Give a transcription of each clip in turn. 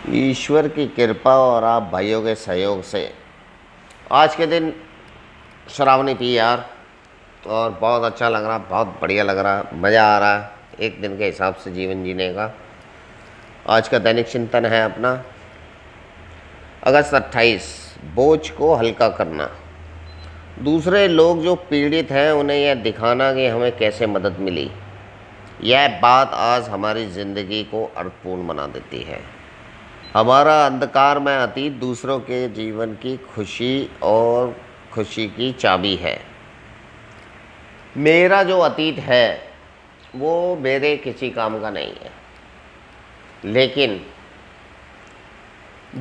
ईश्वर की कृपा और आप भाइयों के सहयोग से आज के दिन शराब नहीं पी यार, और बहुत अच्छा लग रहा, बहुत बढ़िया लग रहा, मज़ा आ रहा है एक दिन के हिसाब से जीवन जीने का। आज का दैनिक चिंतन है अपना अगस्त 28, बोझ को हल्का करना। दूसरे लोग जो पीड़ित हैं उन्हें यह दिखाना कि हमें कैसे मदद मिली, यह बात आज हमारी ज़िंदगी को अर्थपूर्ण बना देती है। हमारा अंधकार में अतीत दूसरों के जीवन की खुशी और खुशी की चाबी है। मेरा जो अतीत है वो मेरे किसी काम का नहीं है, लेकिन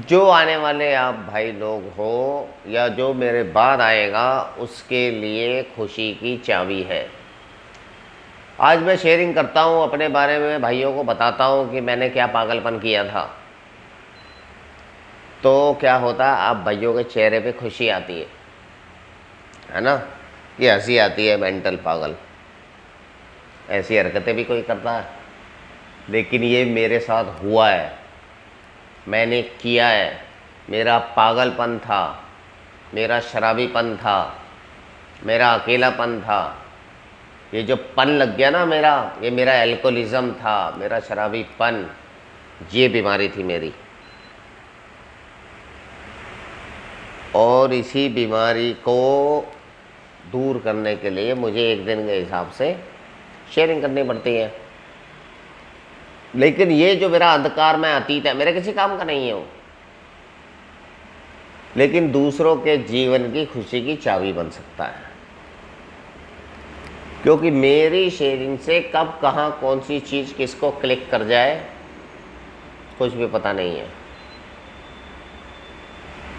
जो आने वाले आप भाई लोग हो या जो मेरे बाद आएगा उसके लिए खुशी की चाबी है। आज मैं शेयरिंग करता हूँ अपने बारे में, भाइयों को बताता हूँ कि मैंने क्या पागलपन किया था। तो क्या होता है, आप भाइयों के चेहरे पे खुशी आती है ना, कि हंसी आती है। मेंटल पागल ऐसी हरकतें भी कोई करता है, लेकिन ये मेरे साथ हुआ है, मैंने किया है। मेरा पागलपन था, मेरा शराबीपन था, मेरा अकेलापन था। ये जो पन लग गया ना मेरा, ये मेरा एल्कोहलिज्म था, मेरा शराबीपन, ये बीमारी थी मेरी। और इसी बीमारी को दूर करने के लिए मुझे एक दिन के हिसाब से शेयरिंग करनी पड़ती है। लेकिन ये जो मेरा अंधकार में अतीत है, मेरे किसी काम का नहीं है वो, लेकिन दूसरों के जीवन की खुशी की चाबी बन सकता है। क्योंकि मेरी शेयरिंग से कब कहाँ कौन सी चीज़ किसको क्लिक कर जाए कुछ भी पता नहीं है।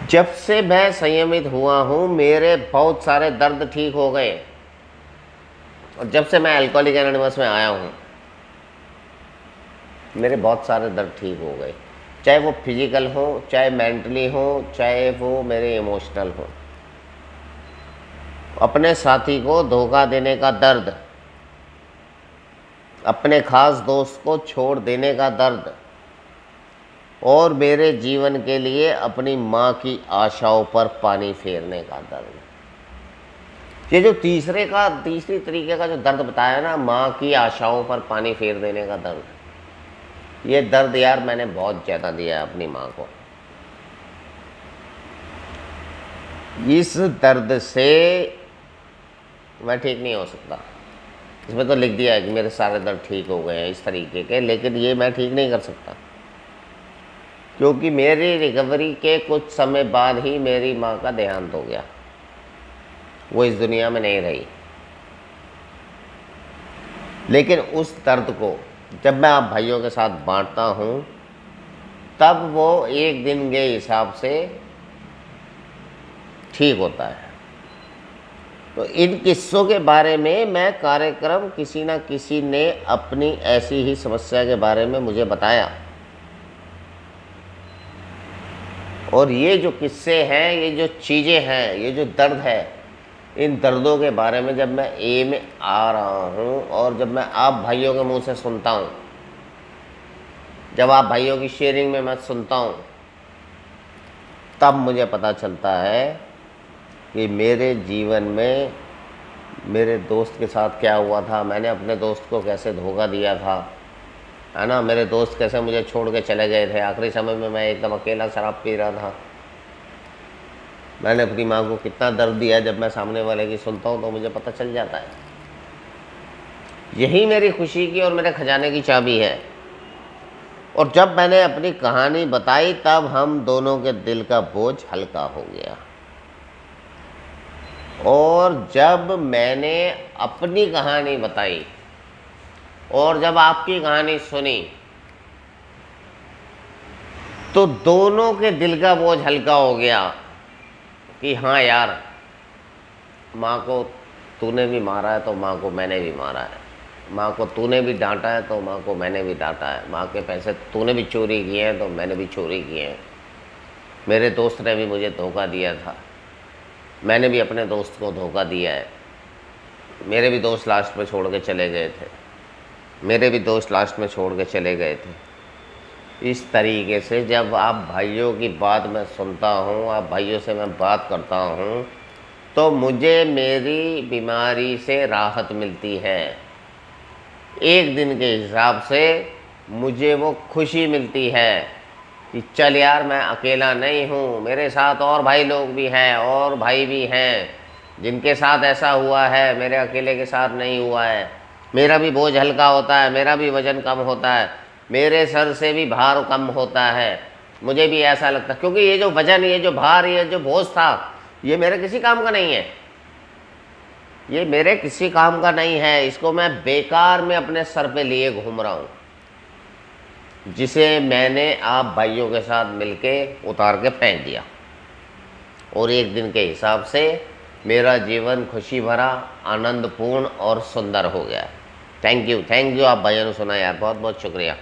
जब से मैं संयमित हुआ हूँ मेरे बहुत सारे दर्द ठीक हो गए, और जब से मैं अल्कोहलिक एनोनिमस में आया हूँ मेरे बहुत सारे दर्द ठीक हो गए, चाहे वो फिजिकल हो, चाहे मेंटली हो, चाहे वो मेरे इमोशनल हो। अपने साथी को धोखा देने का दर्द, अपने खास दोस्त को छोड़ देने का दर्द, और मेरे जीवन के लिए अपनी माँ की आशाओं पर पानी फेरने का दर्द। ये जो तीसरी तरीके का जो दर्द बताया ना, माँ की आशाओं पर पानी फेर देने का दर्द, ये दर्द यार मैंने बहुत ज़्यादा दिया है अपनी माँ को। इस दर्द से मैं ठीक नहीं हो सकता। इसमें तो लिख दिया है कि मेरे सारे दर्द ठीक हो गए हैं इस तरीके के, लेकिन ये मैं ठीक नहीं कर सकता, क्योंकि मेरी रिकवरी के कुछ समय बाद ही मेरी माँ का देहांत हो गया। वो इस दुनिया में नहीं रही। लेकिन उस दर्द को जब मैं आप भाइयों के साथ बांटता हूँ तब वो एक दिन के हिसाब से ठीक होता है। तो इन किस्सों के बारे में मैं कार्यक्रम किसी ना किसी ने अपनी ऐसी ही समस्या के बारे में मुझे बताया, और ये जो किस्से हैं, ये जो चीज़ें हैं, ये जो दर्द है, इन दर्दों के बारे में जब मैं ए में आ रहा हूँ और जब मैं आप भाइयों के मुंह से सुनता हूँ, जब आप भाइयों की शेयरिंग में मैं सुनता हूँ, तब मुझे पता चलता है कि मेरे जीवन में मेरे दोस्त के साथ क्या हुआ था, मैंने अपने दोस्त को कैसे धोखा दिया था, है ना। मेरे दोस्त कैसे मुझे छोड़ के चले गए थे, आखिरी समय में मैं एकदम अकेला शराब पी रहा था। मैंने अपनी माँ को कितना दर्द दिया, जब मैं सामने वाले की सुनता हूँ तो मुझे पता चल जाता है। यही मेरी खुशी की और मेरे खजाने की चाबी है। और जब मैंने अपनी कहानी बताई तब हम दोनों के दिल का बोझ हल्का हो गया। और जब मैंने अपनी कहानी बताई और जब आपकी कहानी सुनी तो दोनों के दिल का बोझ हल्का हो गया कि हाँ यार, माँ को तूने भी मारा है तो माँ को मैंने भी मारा है, माँ को तूने भी डांटा है तो माँ को मैंने भी डांटा है, माँ के पैसे तूने भी चोरी किए हैं तो मैंने भी चोरी किए हैं, मेरे दोस्त ने भी मुझे धोखा दिया था, मैंने भी अपने दोस्त को धोखा दिया है, मेरे भी दोस्त लास्ट में छोड़ के चले गए थे, मेरे भी दोस्त लास्ट में छोड़ के चले गए थे। इस तरीके से जब आप भाइयों की बात मैं सुनता हूँ, आप भाइयों से मैं बात करता हूँ, तो मुझे मेरी बीमारी से राहत मिलती है। एक दिन के हिसाब से मुझे वो खुशी मिलती है कि चल यार मैं अकेला नहीं हूँ, मेरे साथ और भाई लोग भी हैं और भाई भी हैं जिनके साथ ऐसा हुआ है, मेरे अकेले के साथ नहीं हुआ है। मेरा भी बोझ हल्का होता है, मेरा भी वज़न कम होता है, मेरे सर से भी भार कम होता है। मुझे भी ऐसा लगता है, क्योंकि ये जो वज़न, ये जो भार, ये जो बोझ था, ये मेरे किसी काम का नहीं है। ये मेरे किसी काम का नहीं है, इसको मैं बेकार में अपने सर पे लिए घूम रहा हूँ, जिसे मैंने आप भाइयों के साथ मिलके उतार के फेंक दिया। और एक दिन के हिसाब से मेरा जीवन खुशी भरा, आनंदपूर्ण और सुंदर हो गया। थैंक यू आप भाइयों ने सुना यार, बहुत बहुत शुक्रिया।